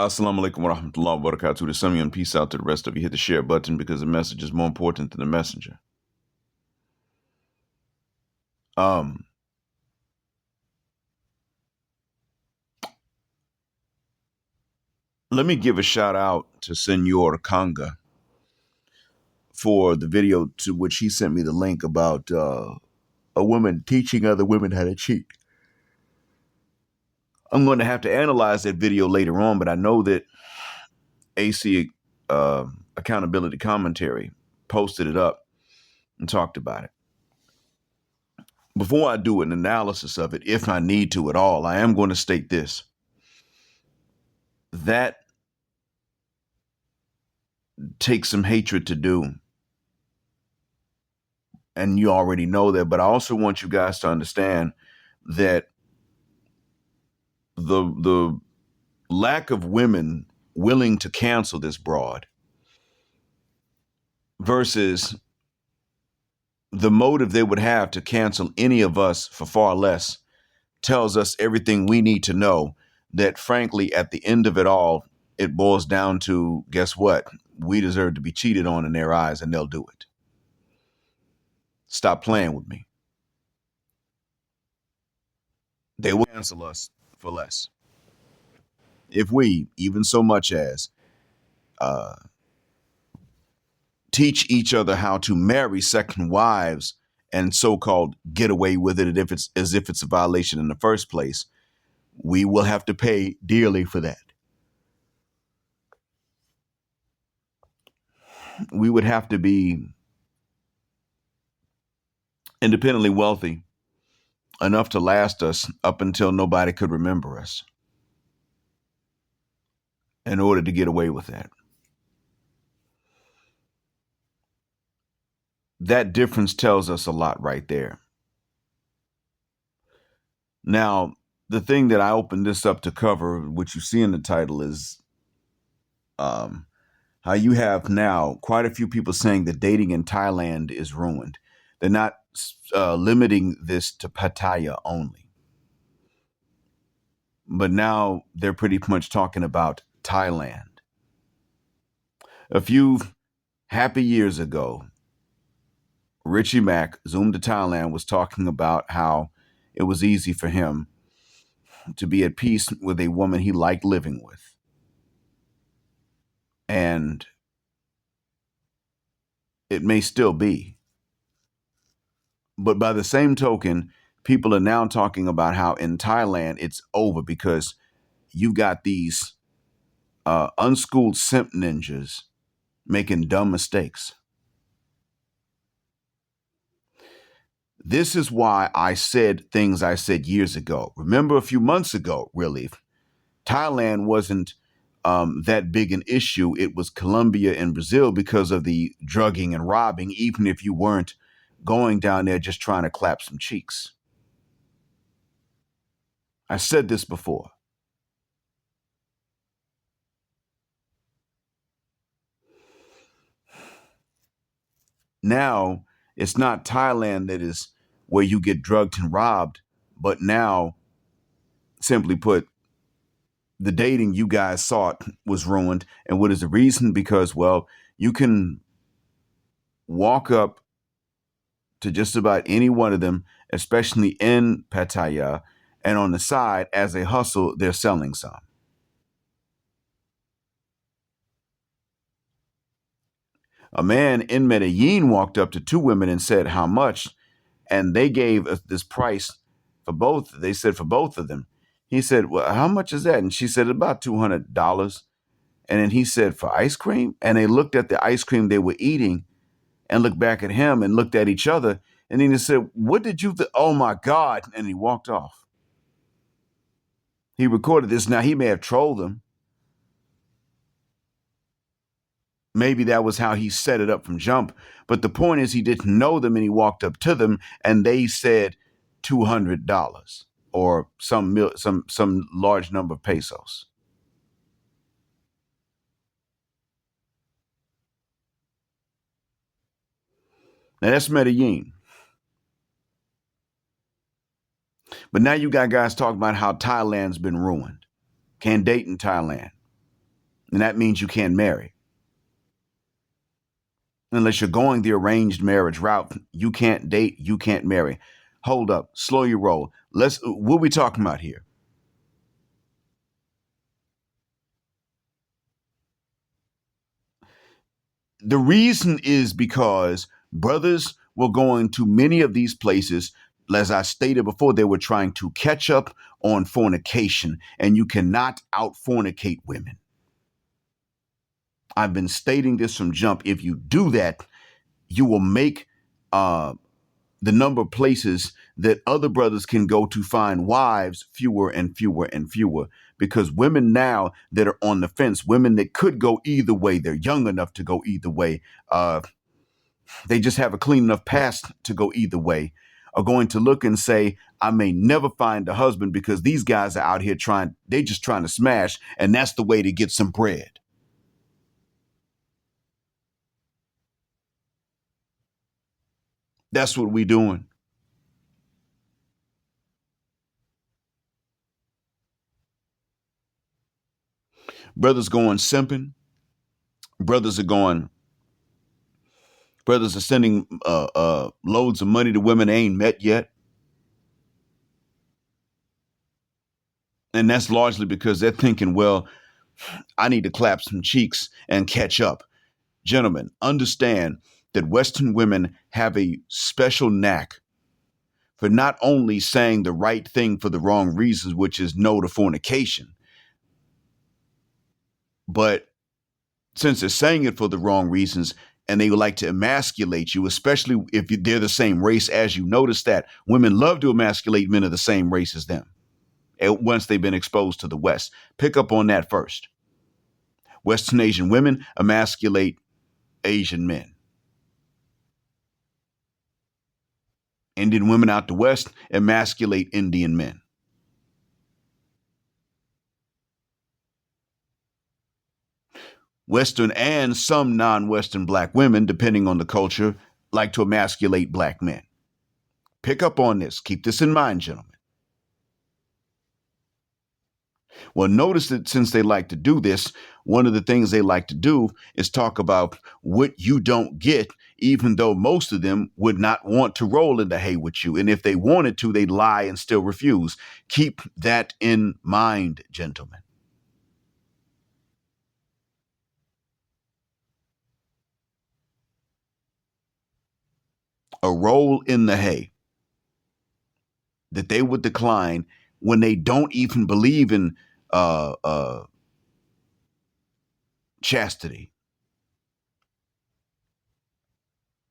Assalamu alaikum wa rahmatullahi wa barakatuh. To some of you, and peace out to the rest of you. Hit the share button because the message is more important than the messenger. Let me give a shout out to Senor Kanga for the video to which he sent me the link about a woman teaching other women how to cheat. I'm going to have to analyze that video later on, but I know that AC Accountability Commentary posted it up and talked about it. Before I do an analysis of it, if I need to at all, I am going to state this. That takes some hatred to do. And you already know that, but I also want you guys to understand that the lack of women willing to cancel this broad versus the motive they would have to cancel any of us for far less tells us everything we need to know, that frankly, at the end of it all, it boils down to, guess what? We deserve to be cheated on in their eyes, and they'll do it. Stop playing with me. They will cancel us for less. If we, even so much as, teach each other how to marry second wives and so-called get away with it as if it's a violation in the first place, we will have to pay dearly for that. We would have to be independently wealthy enough to last us up until nobody could remember us in order to get away with that. That difference tells us a lot right there. Now, the thing that I opened this up to cover, which you see in the title, is how you have now quite a few people saying that dating in Thailand is ruined. They're not limiting this to Pattaya only, but now they're pretty much talking about Thailand. A few happy years ago, Richie Mack, Zoom to Thailand, was talking about how it was easy for him to be at peace with a woman he liked living with. And it may still be. But by the same token, people are now talking about how in Thailand it's over because you've got these unschooled simp ninjas making dumb mistakes. This is why I said things I said years ago. Remember a few months ago, really, Thailand wasn't that big an issue. It was Colombia and Brazil because of the drugging and robbing, even if you weren't going down there just trying to clap some cheeks. I said this before. Now, it's not Thailand that is where you get drugged and robbed, but now, simply put, the dating you guys sought was ruined. And what is the reason? Because, well, you can walk up to just about any one of them, especially in Pattaya, and on the side, as a hustle, they're selling some. A man in Medellin walked up to two women and said, how much? And they gave this price for both. They said for both of them. He said, well, how much is that? And she said, about $200. And then he said, for ice cream? And they looked at the ice cream they were eating and looked back at him and looked at each other. And then he said, what did you think? Oh, my God. And he walked off. He recorded this. Now, he may have trolled them. Maybe that was how he set it up from jump. But the point is he didn't know them and he walked up to them and they said $200 or some large number of pesos. Now that's Medellin. But now you got guys talking about how Thailand's been ruined. Can't date in Thailand. And that means you can't marry. Unless you're going the arranged marriage route, you can't date, you can't marry. Hold up, slow your roll. What are we talking about here? The reason is because brothers were going to many of these places. As I stated before, they were trying to catch up on fornication, and you cannot out fornicate women. I've been stating this from jump. If you do that, you will make uh, the number of places that other brothers can go to find wives fewer and fewer and fewer, because women now that are on the fence, women that could go either way, they're young enough to go either way, they just have a clean enough past to go either way, are going to look and say, I may never find a husband because these guys are out here they just trying to smash, and that's the way to get some bread. That's what we doing. Brothers going simping. Brothers are going Brothers are sending loads of money to women they ain't met yet. And that's largely because they're thinking, well, I need to clap some cheeks and catch up. Gentlemen, understand that Western women have a special knack for not only saying the right thing for the wrong reasons, which is no to fornication, but since they're saying it for the wrong reasons and they would like to emasculate you, especially if they're the same race as you, notice that women love to emasculate men of the same race as them once they've been exposed to the West. Pick up on that first. Western Asian women emasculate Asian men. Indian women out the West emasculate Indian men. Western and some non-Western black women, depending on the culture, like to emasculate black men. Pick up on this. Keep this in mind, gentlemen. Well, notice that since they like to do this, one of the things they like to do is talk about what you don't get, even though most of them would not want to roll in the hay with you. And if they wanted to, they'd lie and still refuse. Keep that in mind, gentlemen. A roll in the hay that they would decline when they don't even believe in uh, uh, chastity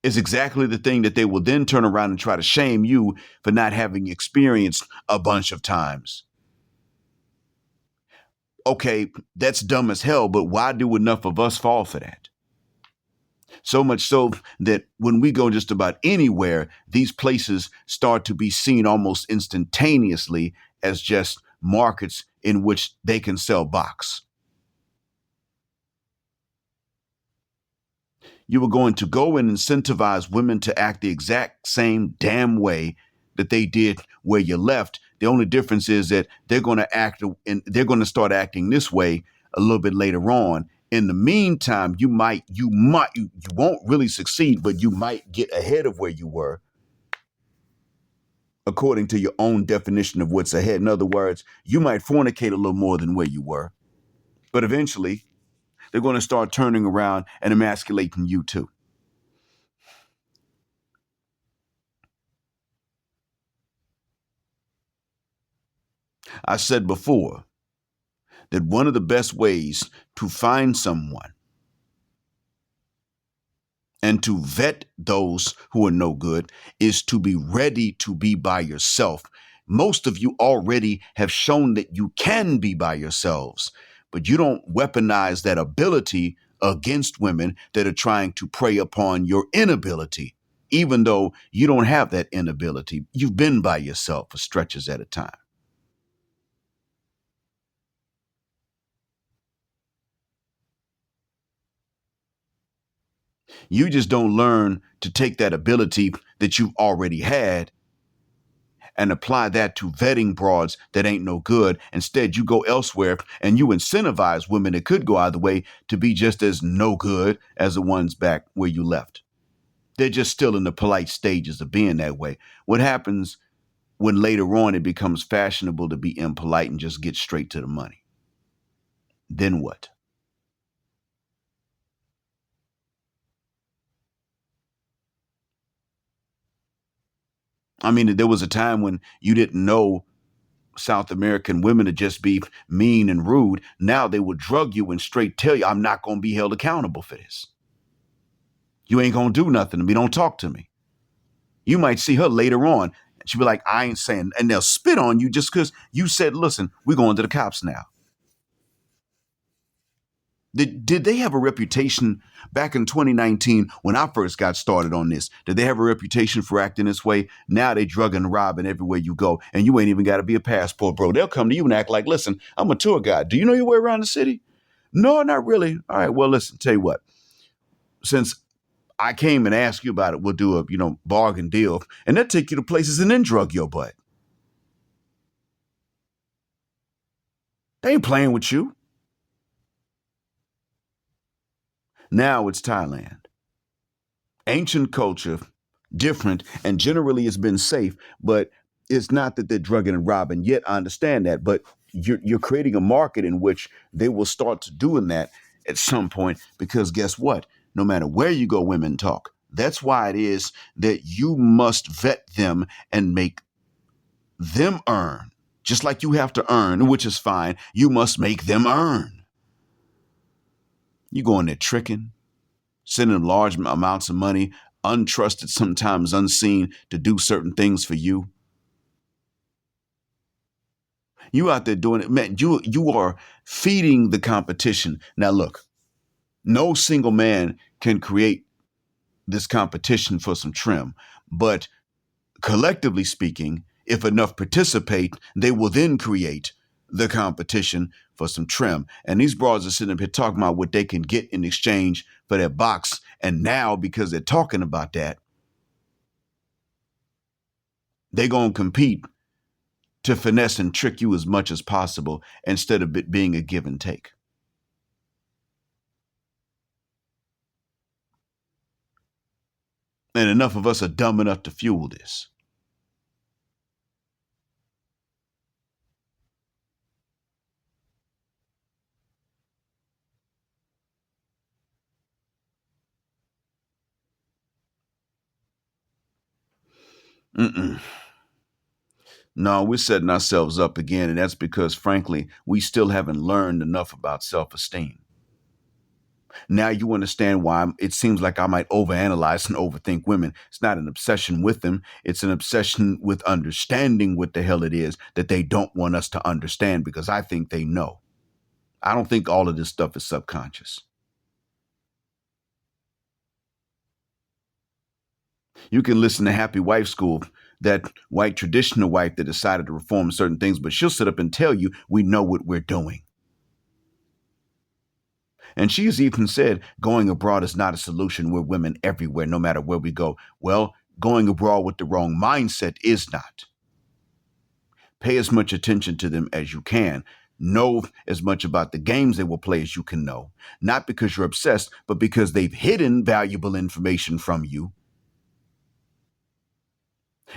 is exactly the thing that they will then turn around and try to shame you for not having experienced a bunch of times. Okay, that's dumb as hell, but why do enough of us fall for that? So much so that when we go just about anywhere, these places start to be seen almost instantaneously as just markets in which they can sell box. You were going to go and incentivize women to act the exact same damn way that they did where you left. The only difference is that they're going to act and they're going to start acting this way a little bit later on. In the meantime, you won't really succeed, but you might get ahead of where you were according to your own definition of what's ahead. In other words, you might fornicate a little more than where you were, but eventually they're going to start turning around and emasculating you too. I said before that one of the best ways to find someone and to vet those who are no good is to be ready to be by yourself. Most of you already have shown that you can be by yourselves, but you don't weaponize that ability against women that are trying to prey upon your inability, even though you don't have that inability. You've been by yourself for stretches at a time. You just don't learn to take that ability that you've already had and apply that to vetting broads that ain't no good. Instead, you go elsewhere and you incentivize women that could go either way to be just as no good as the ones back where you left. They're just still in the polite stages of being that way. What happens when later on it becomes fashionable to be impolite and just get straight to the money? Then what? I mean, there was a time when you didn't know South American women to just be mean and rude. Now they will drug you and straight tell you, I'm not going to be held accountable for this. You ain't going to do nothing to me. Don't talk to me. You might see her later on. And she'll be like, I ain't saying, and they'll spit on you just because you said, listen, we're going to the cops now. Did they have a reputation back in 2019 when I first got started on this? Did they have a reputation for acting this way? Now they drug and robbing everywhere you go, and you ain't even got to be a passport, bro. They'll come to you and act like, listen, I'm a tour guide. Do you know your way around the city? No, not really. All right, well, listen, tell you what. Since I came and asked you about it, we'll do a bargain deal, and they'll take you to places and then drug your butt. They ain't playing with you. Now it's Thailand. Ancient culture, different, and generally it's been safe, but it's not that they're drugging and robbing yet. I understand that, but you're creating a market in which they will start to doing that at some point, because guess what? No matter where you go, women talk. That's why it is that you must vet them and make them earn. Just like you have to earn, which is fine, you must make them earn. You go in there tricking, sending them large amounts of money, untrusted, sometimes unseen, to do certain things for you. You out there doing it, man. You are feeding the competition. Now look, no single man can create this competition for some trim, but collectively speaking, if enough participate, they will then create the competition for some trim. And these broads are sitting up here talking about what they can get in exchange for their box. And now, because they're talking about that, they're going to compete to finesse and trick you as much as possible instead of it being a give and take. And enough of us are dumb enough to fuel this. Mm-mm. No, we're setting ourselves up again, and that's because, frankly, we still haven't learned enough about self-esteem. Now you understand why it seems like I might overanalyze and overthink women. It's not an obsession with them. It's an obsession with understanding what the hell it is that they don't want us to understand, because I think they know. I don't think all of this stuff is subconscious. You can listen to Happy Wife School, that white traditional wife that decided to reform certain things, but she'll sit up and tell you, we know what we're doing. And she's even said going abroad is not a solution. We're women everywhere, no matter where we go. Well, going abroad with the wrong mindset is not. Pay as much attention to them as you can. Know as much about the games they will play as you can know. Not because you're obsessed, but because they've hidden valuable information from you.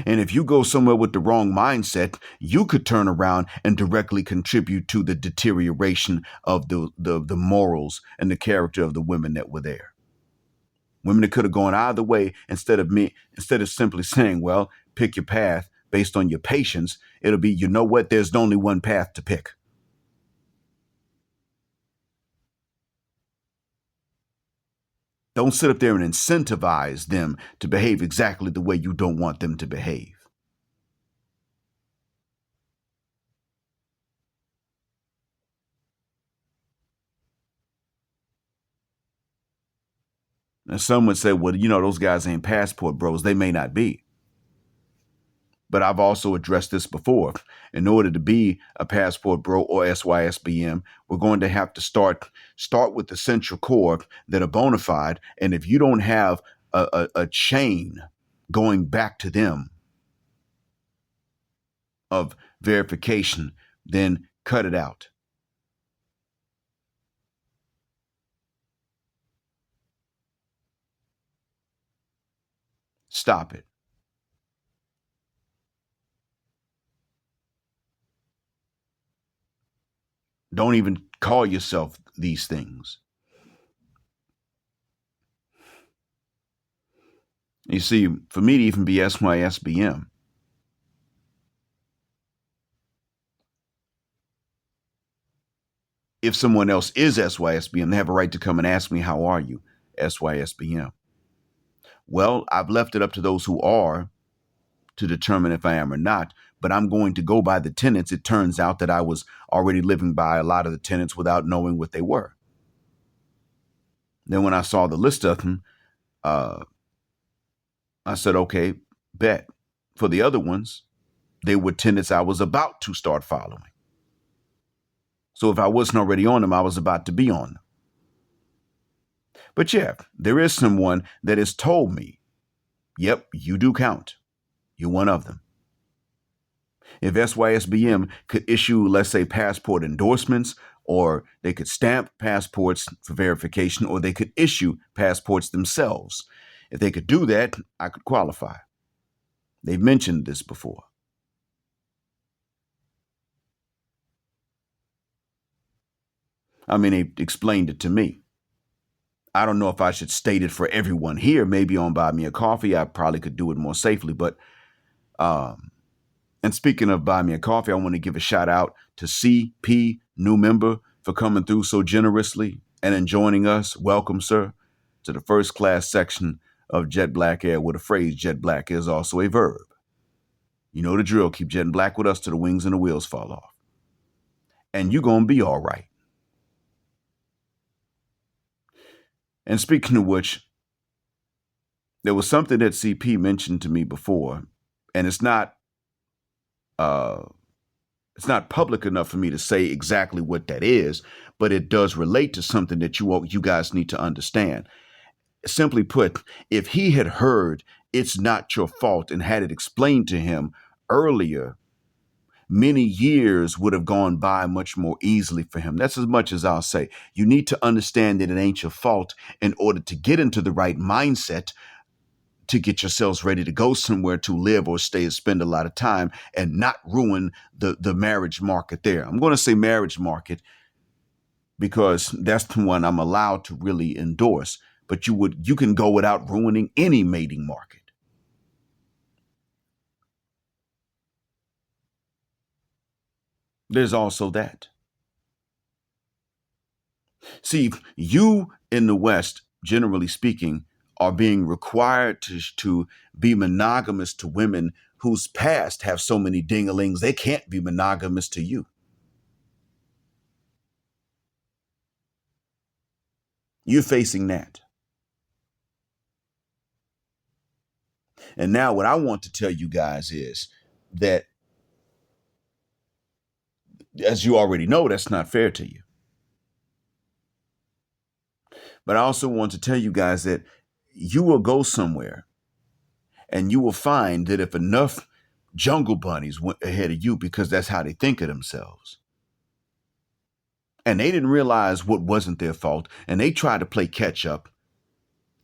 And if you go somewhere with the wrong mindset, you could turn around and directly contribute to the deterioration of the morals and the character of the women that were there. Women that could have gone either way, instead of simply saying, well, pick your path based on your patience, it'll be, you know what, there's only one path to pick. Don't sit up there and incentivize them to behave exactly the way you don't want them to behave. And some would say, well, those guys ain't passport bros. They may not be. But I've also addressed this before. In order to be a passport bro or SYSBM, we're going to have to start with the central core that are bona fide. And if you don't have a chain going back to them, of verification, then cut it out. Stop it. Don't even call yourself these things. You see, for me to even be SYSBM, if someone else is SYSBM, they have a right to come and ask me, how are you, SYSBM? Well, I've left it up to those who are to determine if I am or not, but I'm going to go by the tenets. It turns out that I was already living by a lot of the tenets without knowing what they were. Then when I saw the list of them, I said, okay, bet. For the other ones, they were tenets I was about to start following. So if I wasn't already on them, I was about to be on them. But yeah, there is someone that has told me, yep, you do count. You're one of them. If SYSBM could issue, let's say, passport endorsements, or they could stamp passports for verification, or they could issue passports themselves. If they could do that, I could qualify. They've mentioned this before. I mean, they explained it to me. I don't know if I should state it for everyone here. Maybe on Buy Me a Coffee, I probably could do it more safely. But, and speaking of Buy Me a Coffee, I want to give a shout out to CP, new member, for coming through so generously and in joining us. Welcome, sir, to the first class section of Jet Black Air, where the phrase jet black is also a verb. You know the drill. Keep jetting black with us till the wings and the wheels fall off. And you're going to be all right. And speaking of which, there was something that CP mentioned to me before, and it's not public enough for me to say exactly what that is, but it does relate to something that you guys need to understand. Simply put, if he had heard "it's not your fault" and had it explained to him earlier, many years would have gone by much more easily for him. That's as much as I'll say. You need to understand that it ain't your fault in order to get into the right mindset to get yourselves ready to go somewhere to live or stay and spend a lot of time and not ruin the marriage market there. I'm going to say marriage market because that's the one I'm allowed to really endorse. But you can go without ruining any mating market. There's also that. See, you in the West, generally speaking, are being required to be monogamous to women whose past have so many ding-a-lings they can't be monogamous to you. You're facing that. And now what I want to tell you guys is that, as you already know, that's not fair to you. But I also want to tell you guys that you will go somewhere and you will find that if enough jungle bunnies went ahead of you, because that's how they think of themselves, and they didn't realize what wasn't their fault, and they tried to play catch up,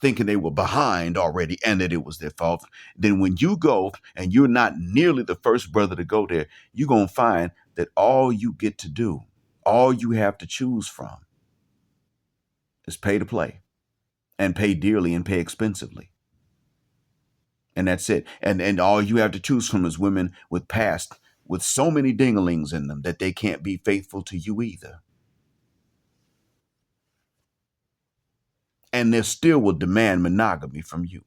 thinking they were behind already and that it was their fault, then when you go and you're not nearly the first brother to go there, you're going to find that all you get to do, all you have to choose from is pay to play and pay dearly and pay expensively. And that's it. And all you have to choose from is women with past, with so many dinglings in them that they can't be faithful to you either. And they still will demand monogamy from you.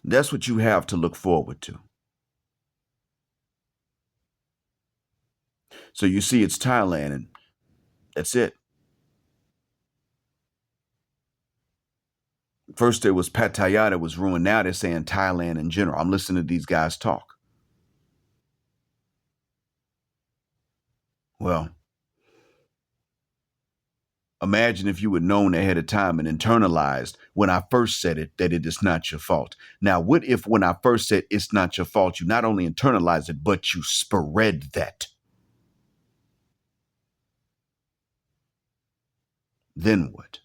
That's what you have to look forward to. So you see, it's Thailand, and that's it. First there was Pattaya that was ruined. Now they're saying Thailand in general. I'm listening to these guys talk. Well, Imagine if you had known ahead of time and internalized when I first said it that it is not your fault. Now, what if when I first said it's not your fault, you not only internalized it, but you spread that? Then what?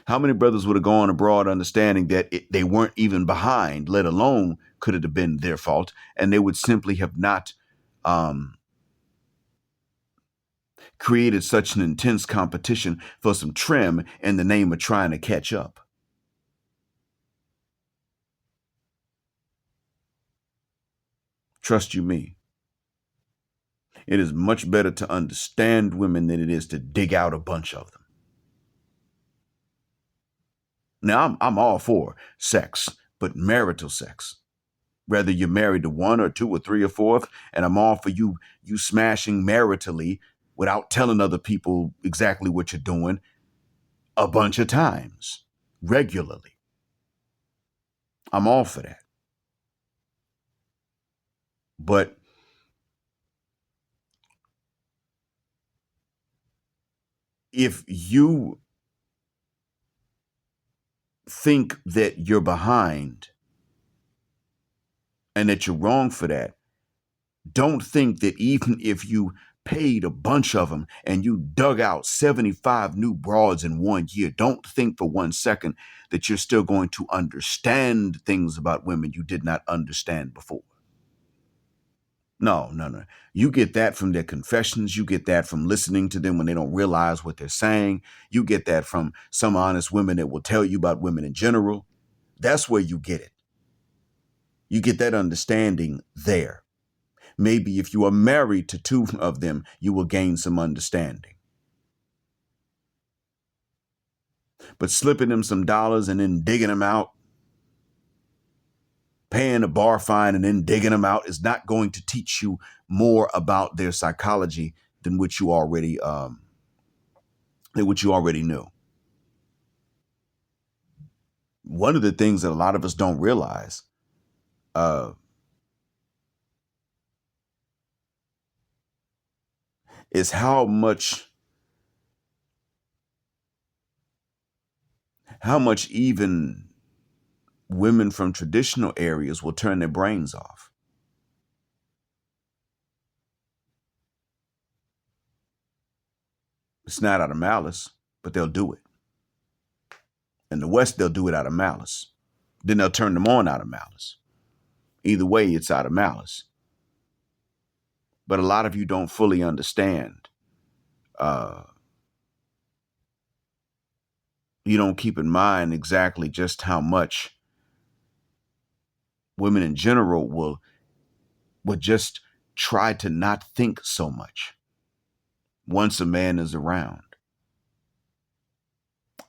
How many brothers would have gone abroad understanding that they weren't even behind, let alone could it have been their fault, and they would simply have not um, created such an intense competition for some trim in the name of trying to catch up? Trust you me. It is much better to understand women than it is to dig out a bunch of them. Now, I'm all for sex, but marital sex. Whether you're married to one or two or three or fourth, and I'm all for you smashing maritally without telling other people exactly what you're doing a bunch of times, regularly. I'm all for that. But if you think that you're behind and that you're wrong for that, don't think that even if you paid a bunch of them and you dug out 75 new broads in 1 year, don't think for 1 second that you're still going to understand things about women you did not understand before. No, no, no. You get that from their confessions. You get that from listening to them when they don't realize what they're saying. You get that from some honest women that will tell you about women in general. That's where you get it. You get that understanding there. Maybe if you are married to two of them, you will gain some understanding. But slipping them some dollars and then digging them out, paying a bar fine and then digging them out is not going to teach you more about their psychology than what you already knew. One of the things that a lot of us don't realize uh, is how much even women from traditional areas will turn their brains off. It's not out of malice, but they'll do it. In the West, they'll do it out of malice. Then they'll turn them on out of malice. Either way, it's out of malice. But a lot of you don't fully understand. You don't keep in mind exactly just how much women in general will just try to not think so much once a man is around.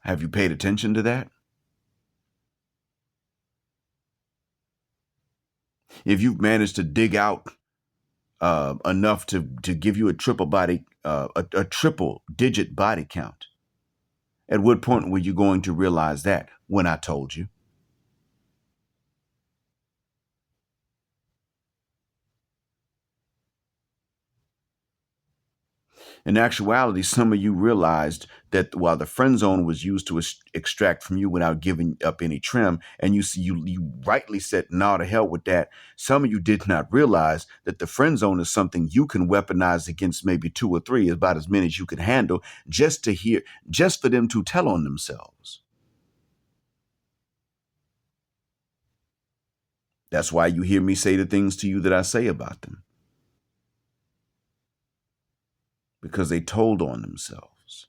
Have you paid attention to that? If you've managed to dig out enough to give you a a triple digit body count, at what point were you going to realize that? When I told you. In actuality, some of you realized that while the friend zone was used to extract from you without giving up any trim, and you rightly said, "No, to hell with that." Some of you did not realize that the friend zone is something you can weaponize against maybe two or three, about as many as you can handle, just for them to tell on themselves. That's why you hear me say the things to you that I say about them, because they told on themselves.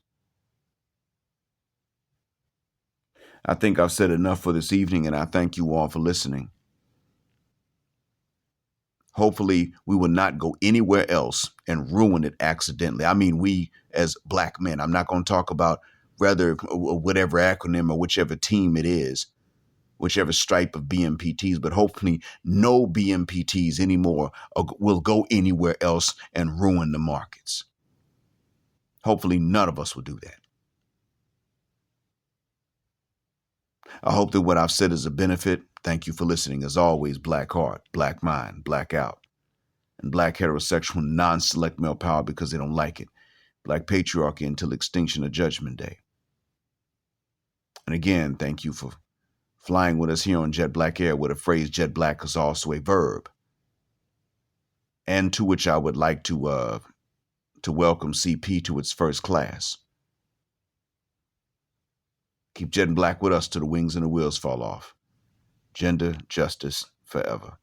I think I've said enough for this evening, and I thank you all for listening. Hopefully, we will not go anywhere else and ruin it accidentally. I mean, we as black men, I'm not going to talk about whatever acronym or whichever team it is, whichever stripe of BMPTs, but hopefully no BMPTs anymore will go anywhere else and ruin the markets. Hopefully none of us will do that. I hope that what I've said is a benefit. Thank you for listening. As always, black heart, black mind, black out. and black heterosexual non-select male power because they don't like it. Black patriarchy until extinction of Judgment Day. And again, thank you for flying with us here on Jet Black Air, where the phrase jet black is also a verb. And to which I would like to welcome CP to its first class. Keep jetting black with us till the wings and the wheels fall off. Gender justice forever.